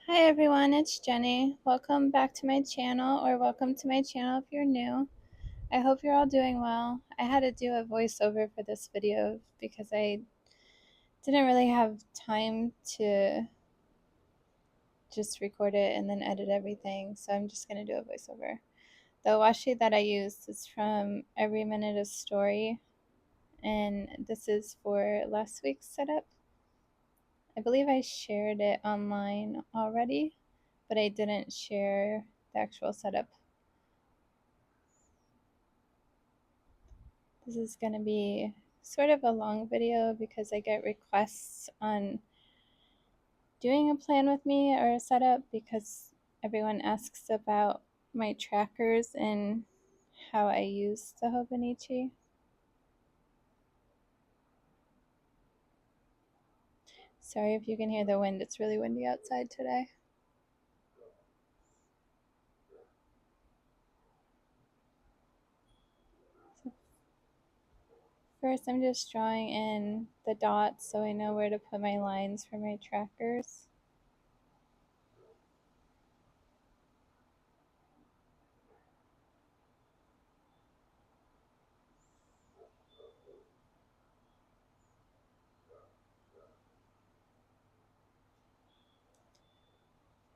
Hi everyone, it's Jenny. Welcome back to my channel, or welcome to my channel if you're new. I hope you're all doing well. I had to do a voiceover for this video because I didn't really have time to just record it and then edit everything, so I'm just going to do a voiceover. The washi that I used is from Every Minute a Story, and this is for last week's setup. I believe I shared it online already, but I didn't share the actual setup. This is going to be sort of a long video because I get requests on doing a plan with me or a setup because everyone asks about my trackers and how I use the Hobonichi. Sorry if you can hear the wind, it's really windy outside today. So first I'm just drawing in the dots so I know where to put my lines for my trackers.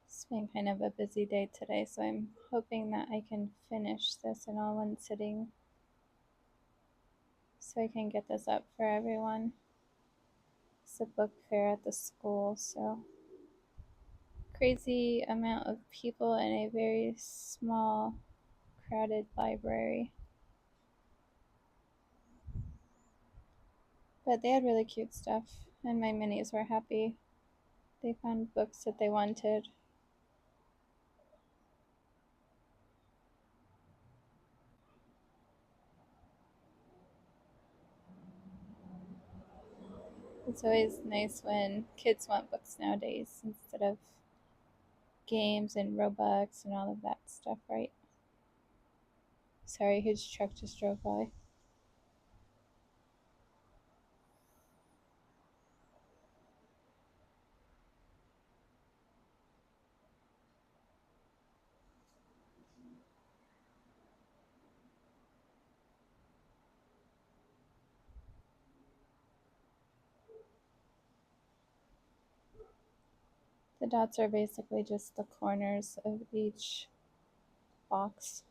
It's been kind of a busy day today, so I'm hoping that I can finish this in all one sitting so I can get this up for everyone. It's a book fair at the school, so crazy amount of people in a very small, crowded library. But they had really cute stuff, and my minis were happy. They found books that they wanted. It's always nice when kids want books nowadays instead of games and Robux and all of that stuff, right? Sorry, huge truck just drove by. The dots are basically just the corners of each box.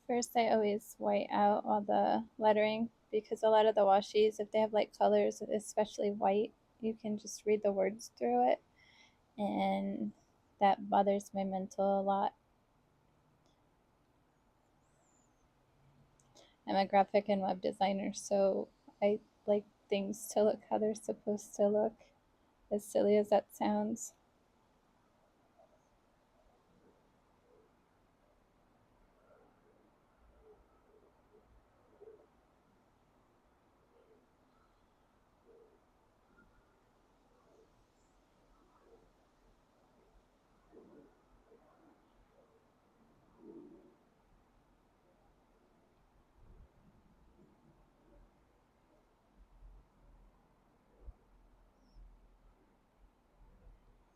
First, I always white out all the lettering because a lot of the washi's, if they have light colors, especially white, you can just read the words through it, and that bothers my mental a lot. I'm a graphic and web designer, so I like things to look how they're supposed to look, as silly as that sounds.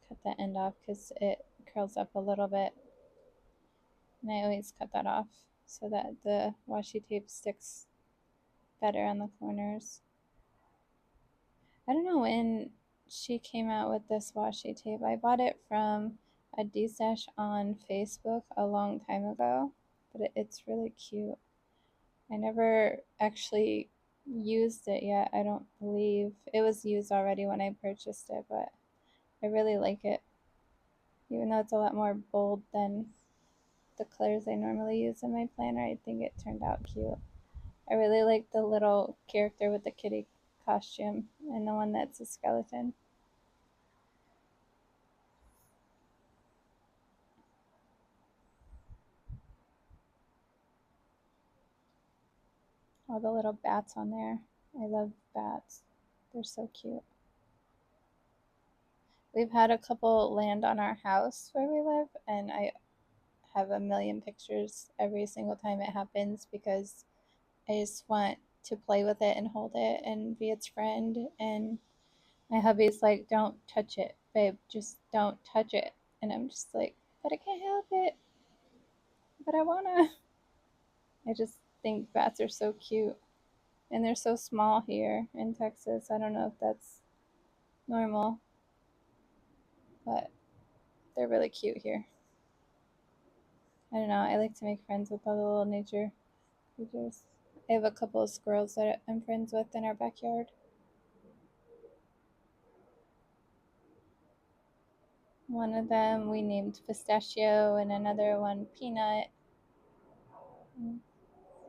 Cut that end off because it curls up a little bit, and I always cut that off so that the washi tape sticks better on the corners. I don't know when she came out with this washi tape. I bought it from a D-Stash on Facebook a long time ago, but it's really cute. I never actually used it yet. I don't believe it was used already when I purchased it, but I really like it. Even though it's a lot more bold than the colors I normally use in my planner, I think it turned out cute. I really like the little character with the kitty costume and the one that's a skeleton. All the little bats on there. I love bats. They're so cute. We've had a couple land on our house where we live, and I have a million pictures every single time it happens because I just want to play with it and hold it and be its friend. And my hubby's like, don't touch it, babe, just don't touch it. And I'm just like, but I can't help it, but I wanna. I just think bats are so cute. And they're so small here in Texas. I don't know if that's normal, but they're really cute here. I don't know. I like to make friends with all the little nature creatures. I have a couple of squirrels that I'm friends with in our backyard. One of them we named Pistachio, and another one Peanut. And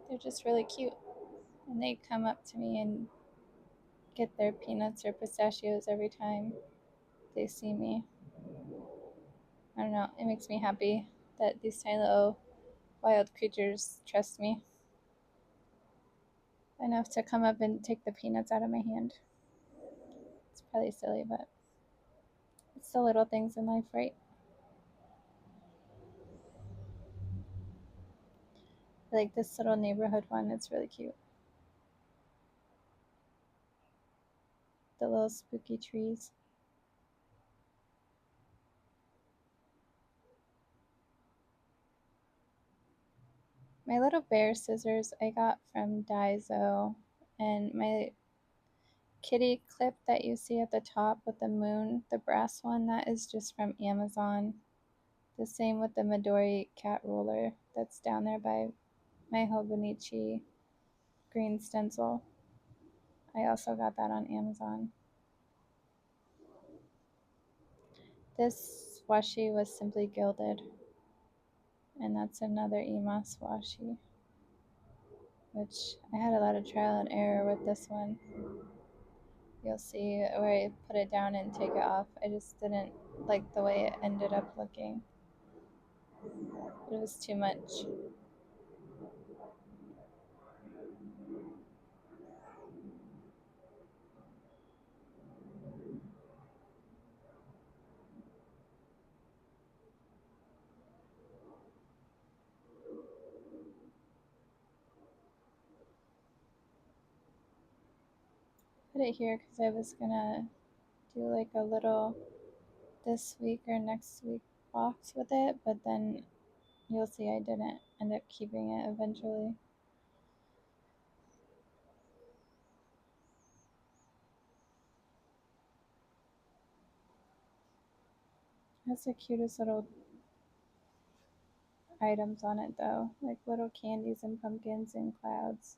they're just really cute. And they come up to me and get their peanuts or pistachios every time they see me. I don't know. It makes me happy that these tiny little wild creatures trust me enough to come up and take the peanuts out of my hand. It's probably silly, but it's the little things in life, right? Like this little neighborhood one, it's really cute. The little spooky trees. My little bear scissors I got from Daiso, and my kitty clip that you see at the top with the moon, the brass one, that is just from Amazon. The same with the Midori cat ruler that's down there by my Hobonichi green stencil. I also got that on Amazon. This washi was simply gilded, and that's another EMOS washi, which I had a lot of trial and error with this one. You'll see where I put it down and take it off. I just didn't like the way it ended up looking. It was too much. Put it here because I was gonna do like a little this week or next week box with it, but then you'll see I didn't end up keeping it eventually. It has the cutest little items on it though, like little candies and pumpkins and clouds.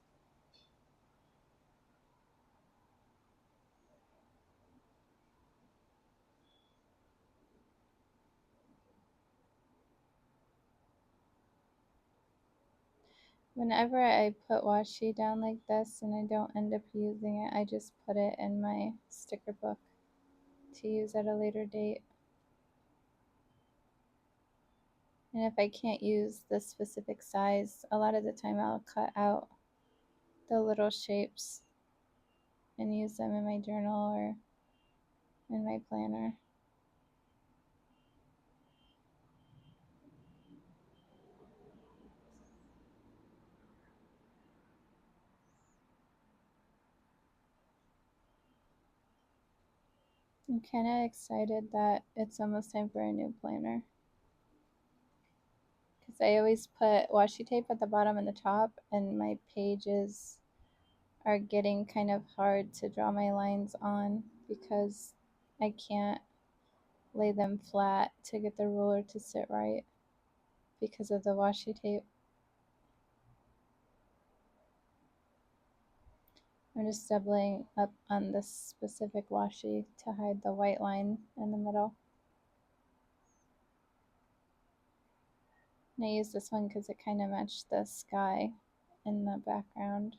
Whenever I put washi down like this and I don't end up using it, I just put it in my sticker book to use at a later date. And if I can't use the specific size, a lot of the time I'll cut out the little shapes and use them in my journal or in my planner. I'm kind of excited that it's almost time for a new planner because I always put washi tape at the bottom and the top, and my pages are getting kind of hard to draw my lines on because I can't lay them flat to get the ruler to sit right because of the washi tape. I'm just doubling up on this specific washi to hide the white line in the middle. And I use this one because it kind of matched the sky in the background.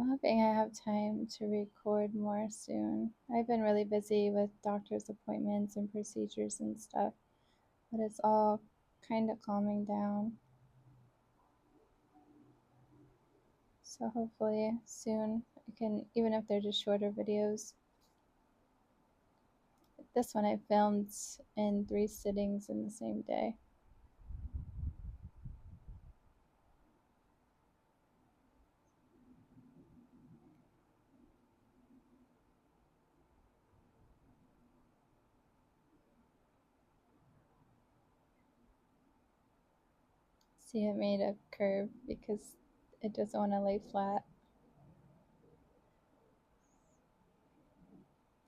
I'm hoping I have time to record more soon. I've been really busy with doctor's appointments and procedures and stuff, but it's all kind of calming down. So hopefully soon I can, even if they're just shorter videos. This one I filmed in 3 sittings in the same day. See, it made a curve because it doesn't want to lay flat.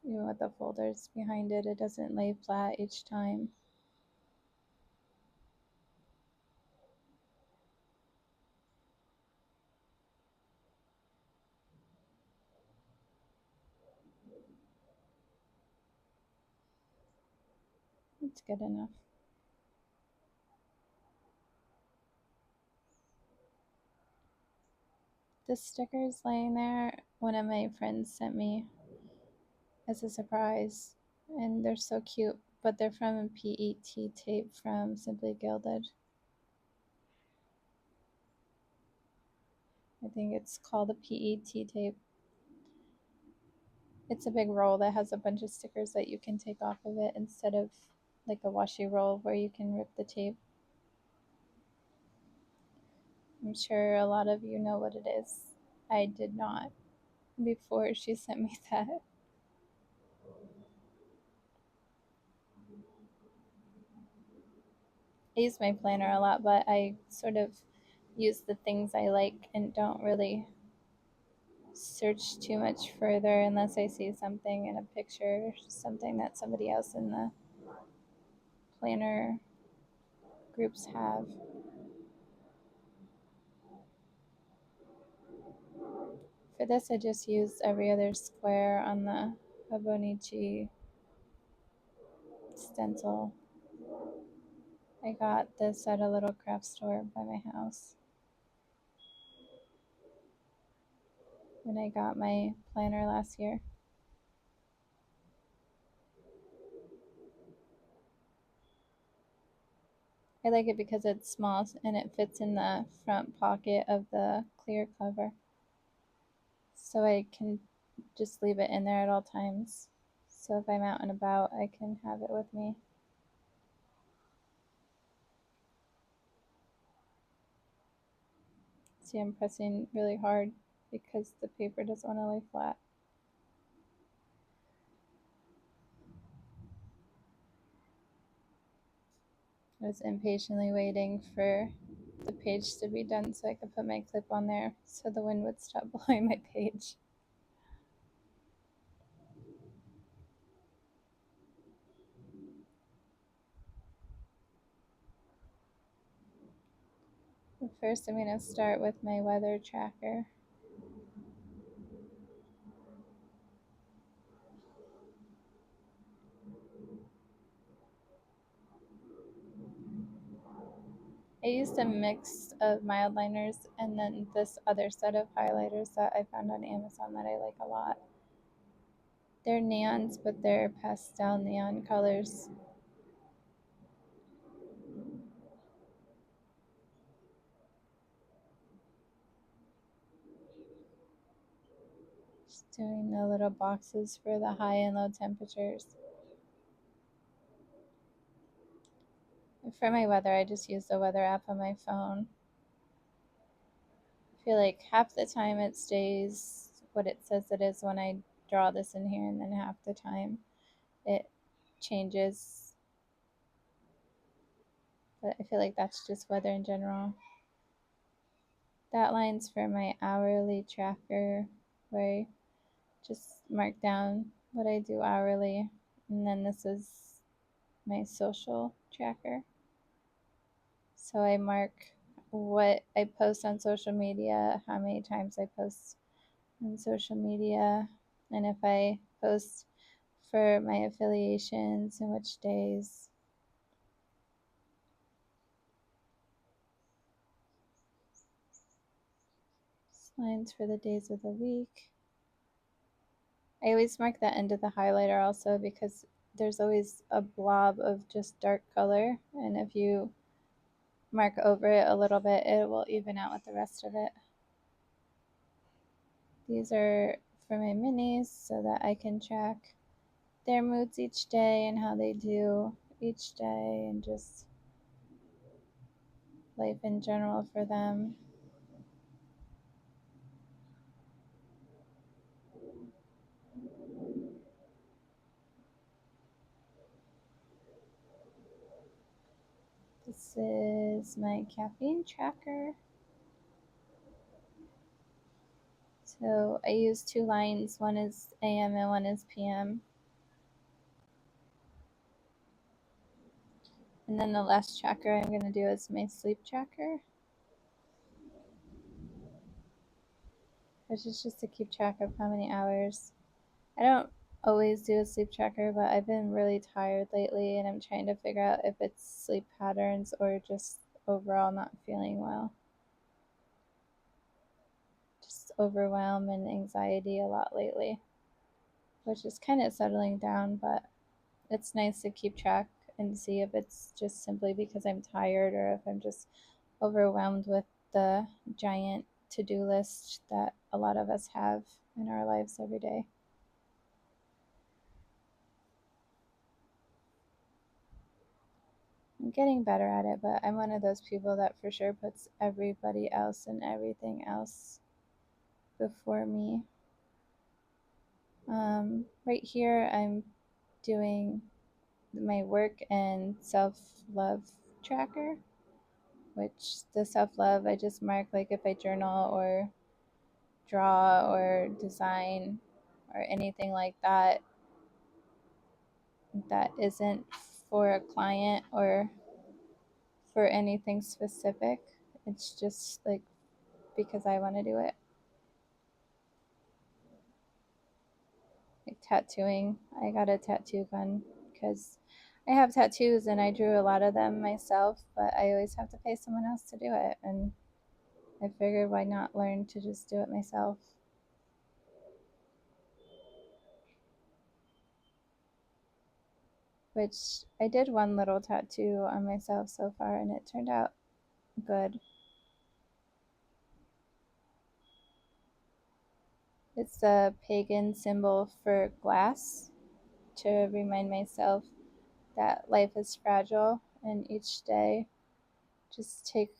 Even with the folders behind it, it doesn't lay flat each time. It's good enough. The stickers laying there, one of my friends sent me as a surprise, and they're so cute, but they're from PET tape from Simply Gilded. I think it's called a PET tape. It's a big roll that has a bunch of stickers that you can take off of it instead of like a washi roll where you can rip the tape. I'm sure a lot of you know what it is. I did not before she sent me that. I use my planner a lot, but I sort of use the things I like and don't really search too much further unless I see something in a picture, something that somebody else in the planner groups have. For this, I just used every other square on the Hobonichi stencil. I got this at a little craft store by my house when I got my planner last year. I like it because it's small and it fits in the front pocket of the clear cover. So I can just leave it in there at all times. So if I'm out and about, I can have it with me. See, I'm pressing really hard because the paper doesn't want to lay flat. I was impatiently waiting for the page to be done so I could put my clip on there so the wind would stop blowing my page. But first, I'm going to start with my weather tracker. I used a mix of mild liners and then this other set of highlighters that I found on Amazon that I like a lot. They're neons, but they're pastel neon colors. Just doing the little boxes for the high and low temperatures. For my weather, I just use the weather app on my phone. I feel like half the time it stays what it says it is when I draw this in here, and then half the time it changes. But I feel like that's just weather in general. That line's for my hourly tracker where I just mark down what I do hourly. And then this is my social tracker. So I mark what I post on social media, how many times I post on social media, and if I post for my affiliations and which days. lines for the days of the week. I always mark the end of the highlighter also because there's always a blob of just dark color, and if you mark over it a little bit, it will even out with the rest of it. These are for my minis so that I can track their moods each day and how they do each day and just life in general for them. This is my caffeine tracker. So I use two lines, one is AM and one is PM. And then the last tracker I'm going to do is my sleep tracker, which is just to keep track of how many hours. I don't always do a sleep tracker, but I've been really tired lately and I'm trying to figure out if it's sleep patterns or just overall not feeling well. Just overwhelm and anxiety a lot lately, which is kind of settling down, but it's nice to keep track and see if it's just simply because I'm tired or if I'm just overwhelmed with the giant to-do list that a lot of us have in our lives every day. I'm getting better at it, but I'm one of those people that for sure puts everybody else and everything else before me. Right here, I'm doing my work and self-love tracker, which the self-love I just mark like if I journal or draw or design or anything like that that isn't for a client or for anything specific. It's just like because I want to do it. Like tattooing, I got a tattoo gun because I have tattoos and I drew a lot of them myself, but I always have to pay someone else to do it. And I figured why not learn to just do it myself. Which I did one little tattoo on myself so far and it turned out good. It's a pagan symbol for glass to remind myself that life is fragile and each day just take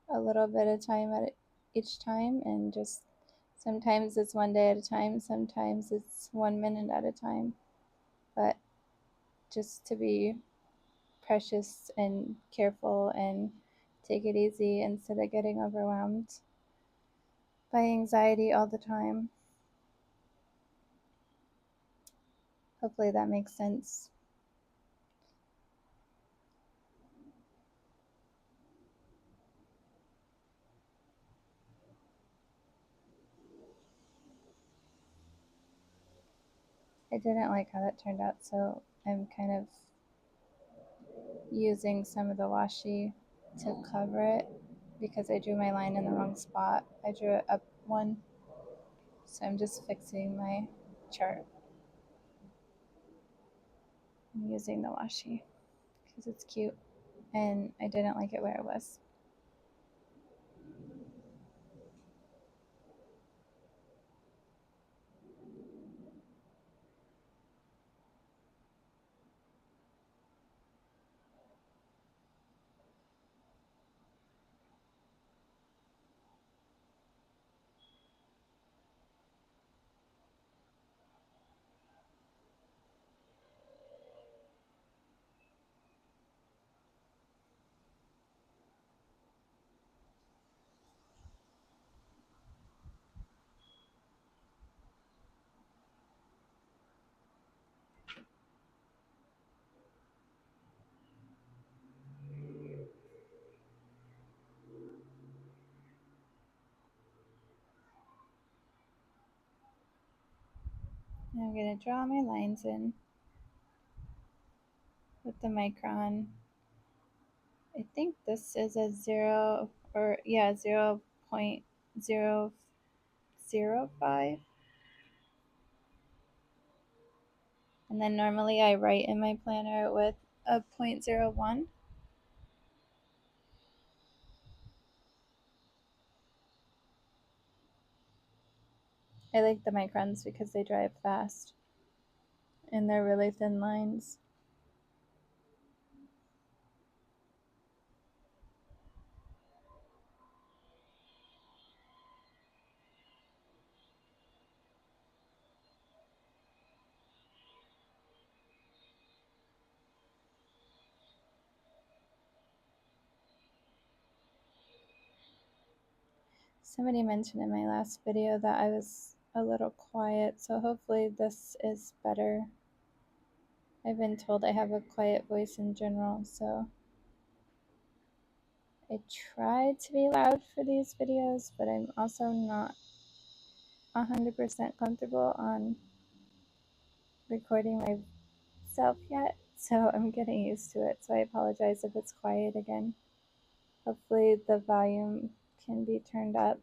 a little bit of time at each time and just sometimes it's one day at a time, sometimes it's 1 minute at a time, but just to be precious and careful and take it easy instead of getting overwhelmed by anxiety all the time. Hopefully that makes sense. I didn't like how that turned out, so I'm kind of using some of the washi to cover it because I drew my line in the wrong spot. I drew it up one, so I'm just fixing my chart. I'm using the washi because it's cute and I didn't like it where it was. Now I'm going to draw my lines in with the micron. I think this is a 0 or yeah 0.0 0.005. And then normally I write in my planner with a 0.01. I like the microns because they drive fast and they're really thin lines. Somebody mentioned in my last video that I was a little quiet, so hopefully this is better. I've been told I have a quiet voice in general, so I try to be loud for these videos, but I'm also not 100% comfortable on recording myself yet, so I'm getting used to it, so I apologize if it's quiet again. Hopefully the volume can be turned up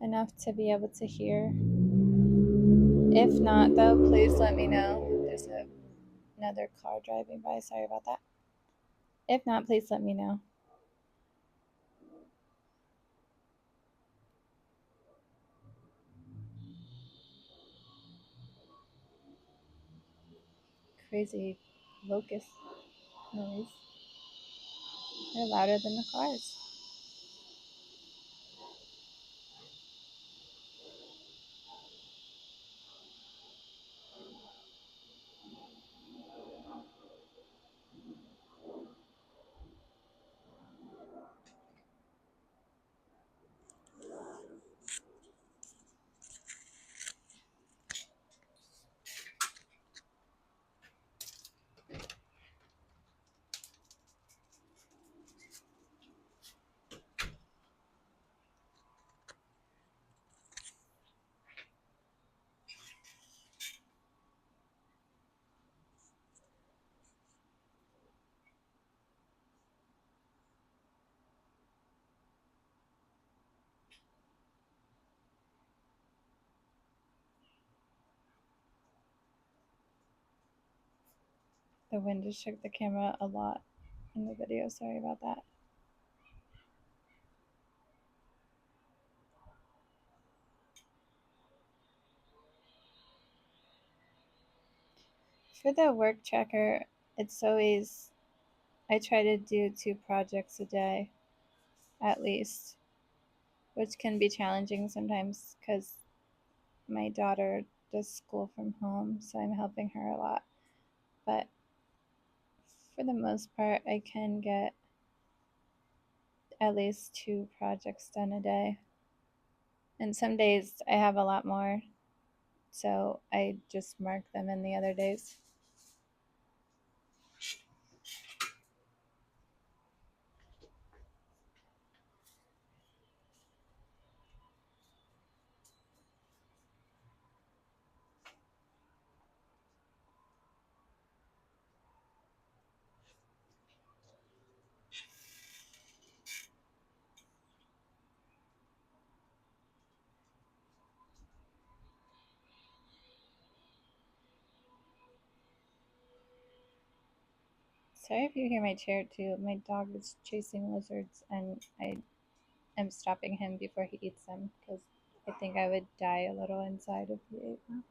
enough to be able to hear. If not, though, please let me know. There's another car driving by. Sorry about that. If not, please let me know. Crazy locust noise. They're louder than the cars. The wind just shook the camera a lot in the video. Sorry about that. For the work tracker, it's always, I try to do 2 projects a day at least, which can be challenging sometimes because my daughter does school from home, so I'm helping her a lot. But for the most part, I can get at least 2 projects done a day. And some days I have a lot more, so I just mark them in the other days. Sorry if you hear my chair too. My dog is chasing lizards and I am stopping him before he eats them because I think I would die a little inside if he ate them.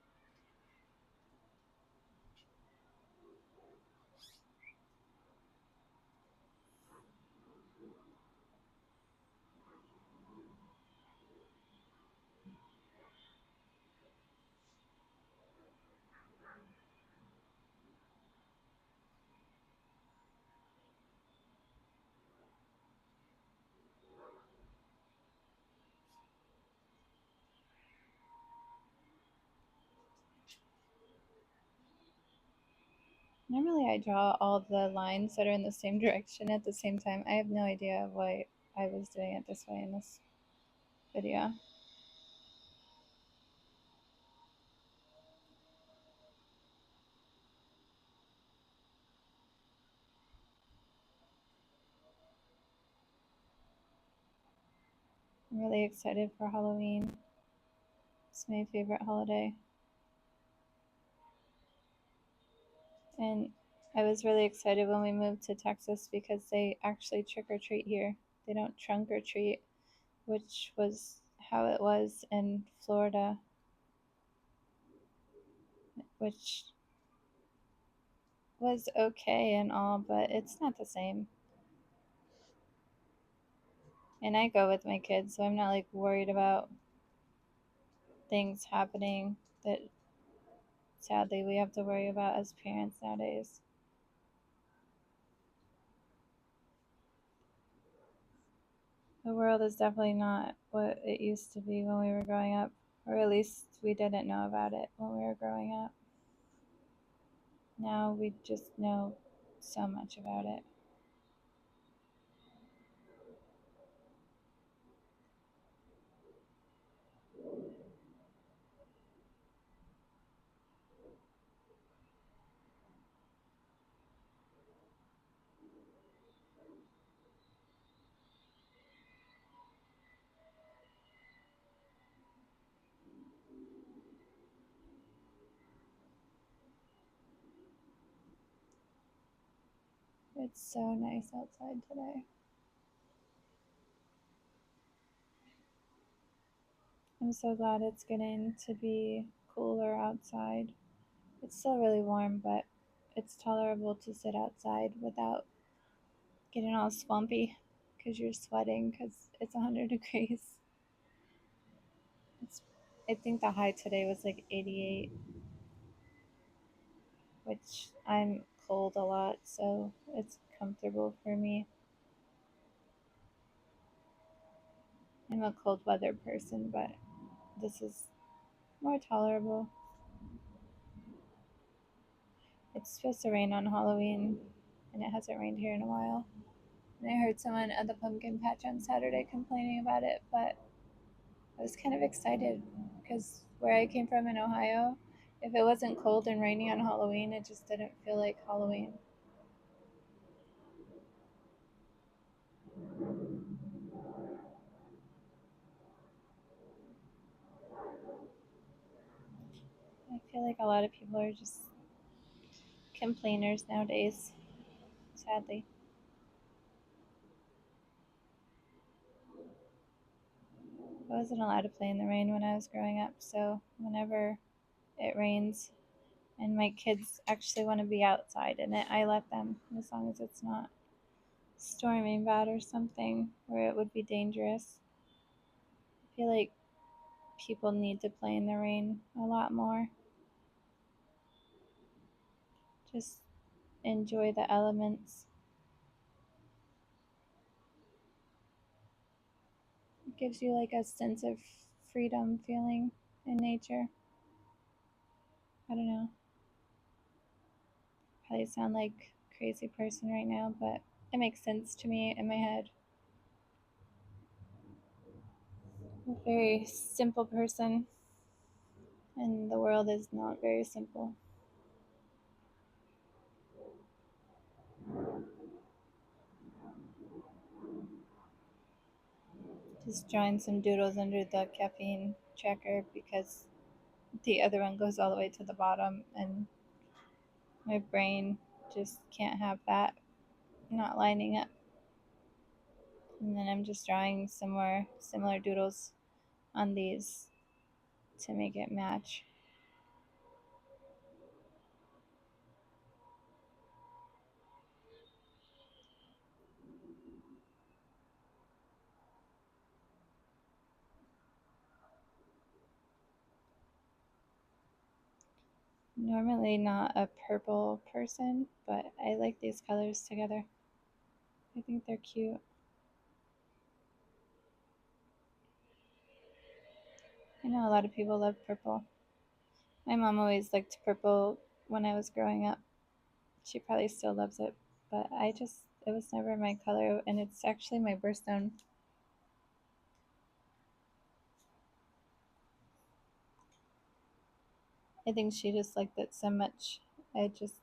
Normally I draw all the lines that are in the same direction at the same time. I have no idea why I was doing it this way in this video. I'm really excited for Halloween. It's my favorite holiday. And I was really excited when we moved to Texas because they actually trick or treat here. They don't trunk or treat, which was how it was in Florida, which was okay and all, but it's not the same. And I go with my kids, so I'm not like worried about things happening that sadly we have to worry about as parents nowadays. The world is definitely not what it used to be when we were growing up, or at least we didn't know about it when we were growing up. Now we just know so much about it. It's so nice outside today. I'm so glad it's getting to be cooler outside. It's still really warm, but it's tolerable to sit outside without getting all swampy because you're sweating because it's 100 degrees. It's, I think the high today was like 88, which I'm cold a lot, so it's comfortable for me. I'm a cold weather person, but this is more tolerable. It's supposed to rain on Halloween, and it hasn't rained here in a while. And I heard someone at the pumpkin patch on Saturday complaining about it, but I was kind of excited because where I came from in Ohio, if it wasn't cold and rainy on Halloween, it just didn't feel like Halloween. I feel like a lot of people are just complainers nowadays, sadly. I wasn't allowed to play in the rain when I was growing up, so whenever it rains and my kids actually want to be outside in it, I let them as long as it's not storming bad or something where it would be dangerous. I feel like people need to play in the rain a lot more. Just enjoy the elements. It gives you like a sense of freedom feeling in nature. I don't know. Probably sound like a crazy person right now, but it makes sense to me in my head. I'm a very simple person, and the world is not very simple. Just drawing some doodles under the caffeine tracker because the other one goes all the way to the bottom, and my brain just can't have that not lining up. And then I'm just drawing some more similar doodles on these to make it match. Normally not a purple person, but I like these colors together. I think they're cute. I know a lot of people love purple. My mom always liked purple when I was growing up. She probably still loves it, but it was never my color, and it's actually my birthstone. I think she just liked it so much. I just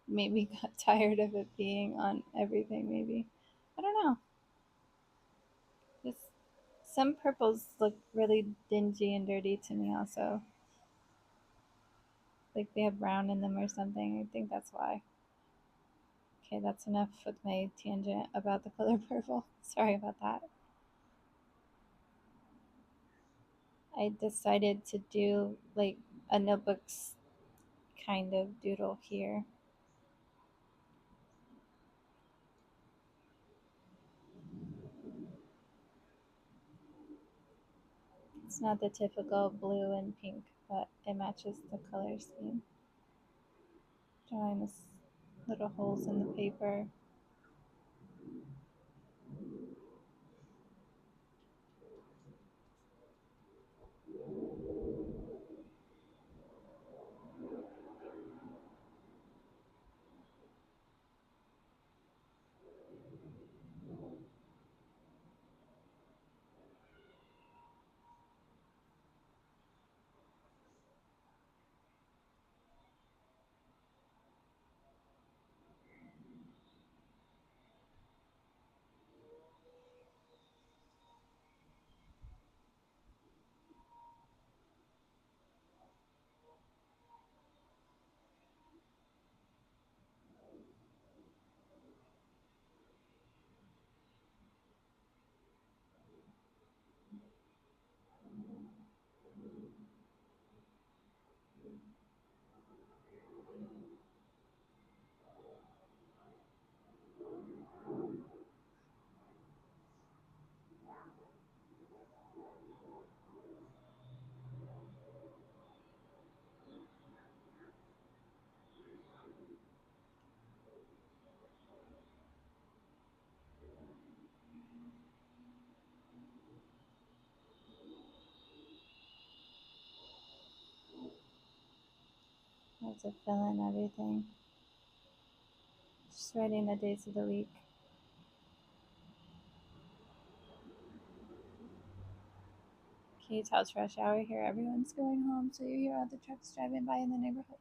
maybe got tired of it being on everything, maybe. I don't know. Just Some purples look really dingy and dirty to me also. Like they have brown in them or something. I think that's why. Okay, that's enough with my tangent about the color purple. Sorry about that. I decided to do like a notebooks kind of doodle here. It's not the typical blue and pink, but it matches the color scheme. Drawing this little holes in the paper. I have to fill in everything. Just writing the days of the week. Can you tell it's rush hour here? Everyone's going home, so you hear all the trucks driving by in the neighborhood.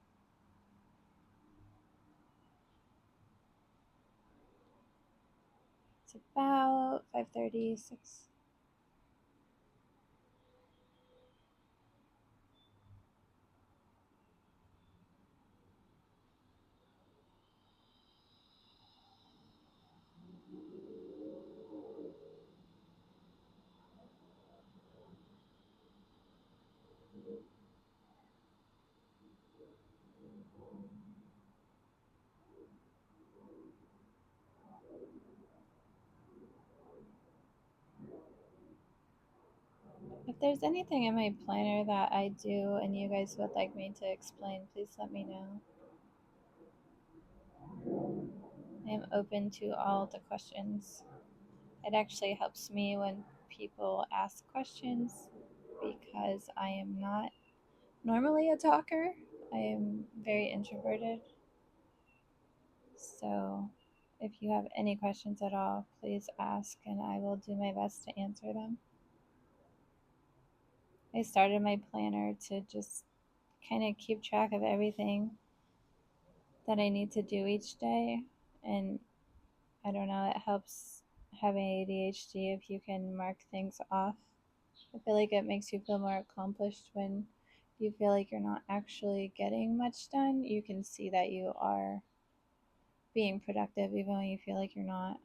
It's about 5:36. If there's anything in my planner that I do and you guys would like me to explain, please let me know. I am open to all the questions. It actually helps me when people ask questions because I am not normally a talker. I am very introverted. So if you have any questions at all, please ask and I will do my best to answer them. I started my planner to just kind of keep track of everything that I need to do each day. And I don't know, it helps having ADHD if you can mark things off. I feel like it makes you feel more accomplished when you feel like you're not actually getting much done. You can see that you are being productive even when you feel like you're not.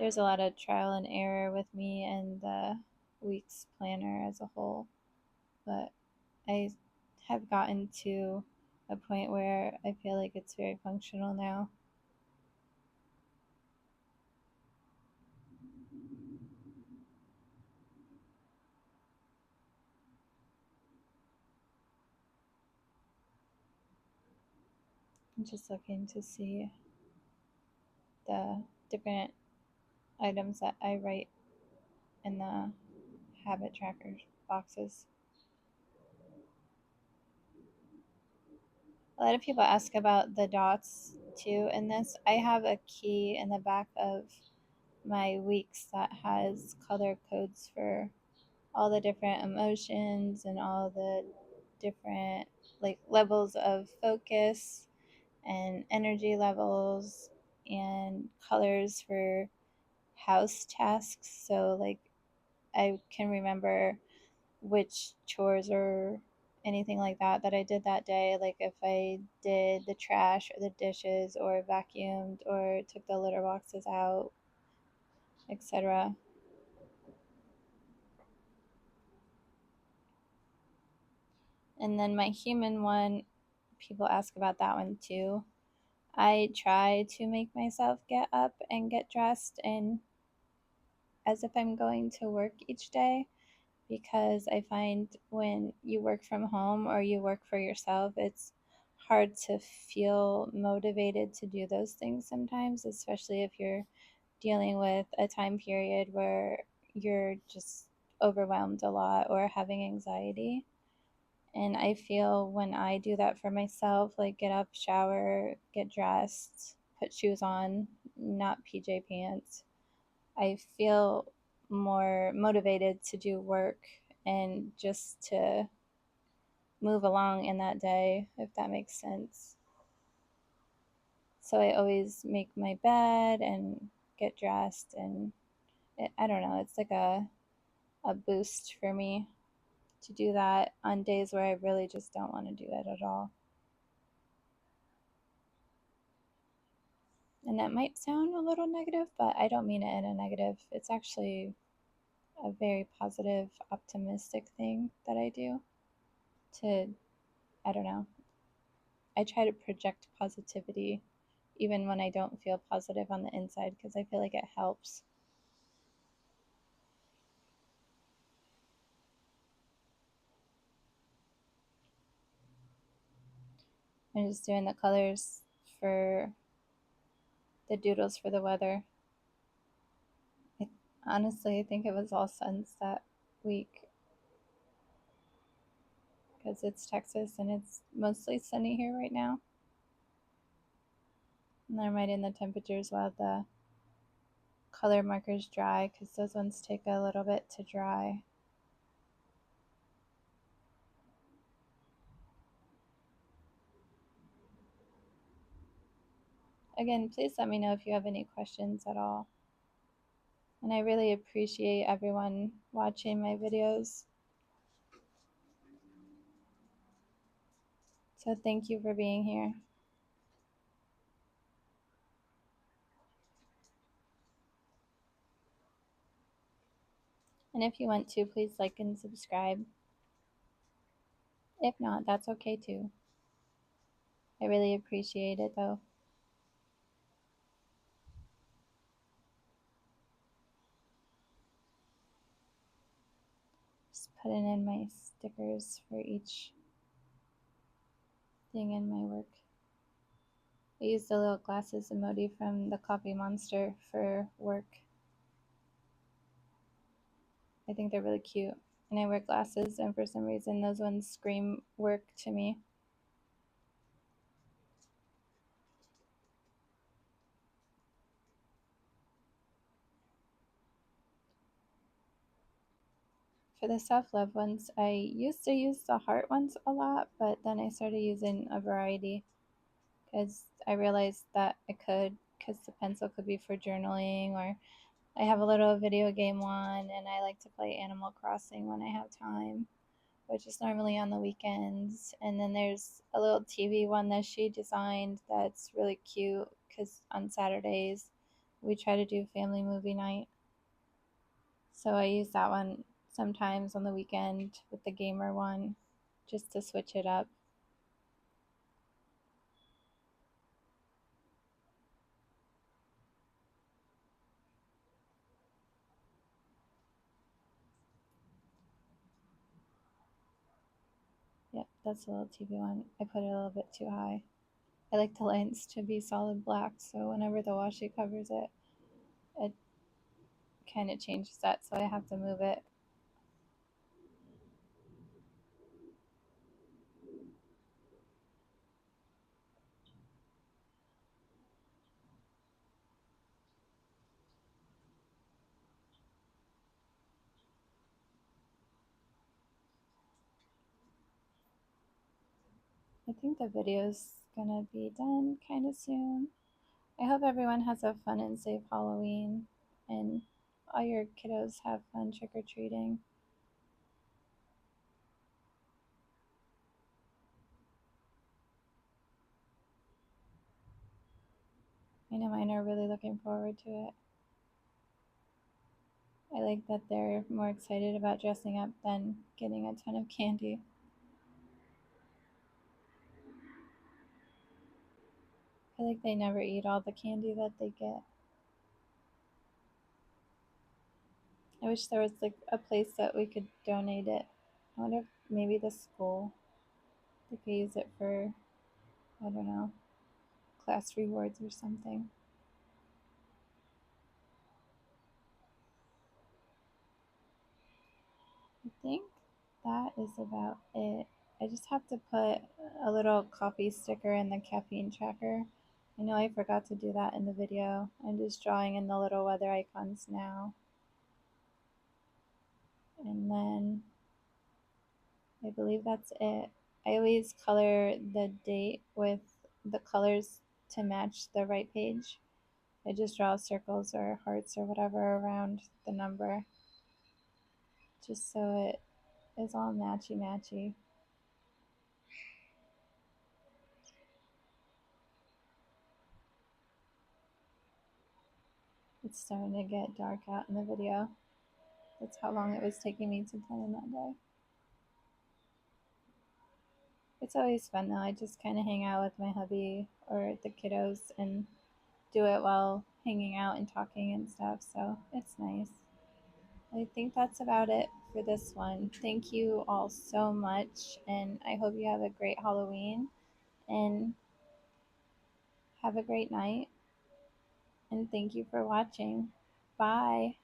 There's a lot of trial and error with me and the week's planner as a whole, but I have gotten to a point where I feel like it's very functional now. I'm just looking to see the different items that I write in the habit tracker boxes. A lot of people ask about the dots too in this. I have a key in the back of my weeks that has color codes for all the different emotions and all the different like levels of focus and energy levels and colors for house tasks. So, like, I can remember which chores or anything like that that I did that day. Like, if I did the trash or the dishes or vacuumed or took the litter boxes out, etc. And then my human one, people ask about that one too. I try to make myself get up and get dressed and as if I'm going to work each day because I find when you work from home or you work for yourself, it's hard to feel motivated to do those things sometimes, especially if you're dealing with a time period where you're just overwhelmed a lot or having anxiety. And I feel when I do that for myself, like get up, shower, get dressed, put shoes on, not PJ pants, I feel more motivated to do work and just to move along in that day, if that makes sense. So I always make my bed and get dressed, and I don't know, it's like a boost for me to do that on days where I really just don't want to do it at all. And that might sound a little negative, but I don't mean it in a negative. It's actually a very positive, optimistic thing that I do to, I don't know, I try to project positivity even when I don't feel positive on the inside because I feel like it helps. I'm just doing the colors for the doodles for the weather. I, honestly, I think it was all suns that week because it's Texas and it's mostly sunny here right now. And they're writing the temperatures while the color markers dry because those ones take a little bit to dry. Again, please let me know if you have any questions at all. And I really appreciate everyone watching my videos. So thank you for being here. And if you want to, please like and subscribe. If not, that's okay too. I really appreciate it though. Just putting in my stickers for each thing in my work. I used the little glasses emoji from the Coffee Monster for work. I think they're really cute. And I wear glasses, and for some reason, those ones scream work to me. For the self love ones, I used to use the heart ones a lot, but then I started using a variety because I realized that I could, because the pencil could be for journaling, or I have a little video game one, and I like to play Animal Crossing when I have time, which is normally on the weekends. And then there's a little TV one that she designed that's really cute because on Saturdays we try to do family movie night. So I use that one sometimes on the weekend with the gamer one just to switch it up. Yep, that's a little TV one. I put it a little bit too high. I like the lines to be solid black, so whenever the washi covers it, it kind of changes that, so I have to move it. I think the video's gonna be done kind of soon. I hope everyone has a fun and safe Halloween, and all your kiddos have fun trick or treating. I know mine are really looking forward to it. I like that they're more excited about dressing up than getting a ton of candy. I like they never eat all the candy that they get. I wish there was like a place that we could donate it. I wonder if maybe the school, they could use it for, I don't know, class rewards or something. I think that is about it. I just have to put a little coffee sticker in the caffeine tracker. I know I forgot to do that in the video. I'm just drawing in the little weather icons now. And then I believe that's it. I always color the date with the colors to match the right page. I just draw circles or hearts or whatever around the number just so it is all matchy matchy. It's starting to get dark out in the video. That's how long it was taking me to plan that day. It's always fun though. I just kind of hang out with my hubby or the kiddos and do it while hanging out and talking and stuff. So it's nice. I think that's about it for this one. Thank you all so much, and I hope you have a great Halloween and have a great night. And thank you for watching. Bye.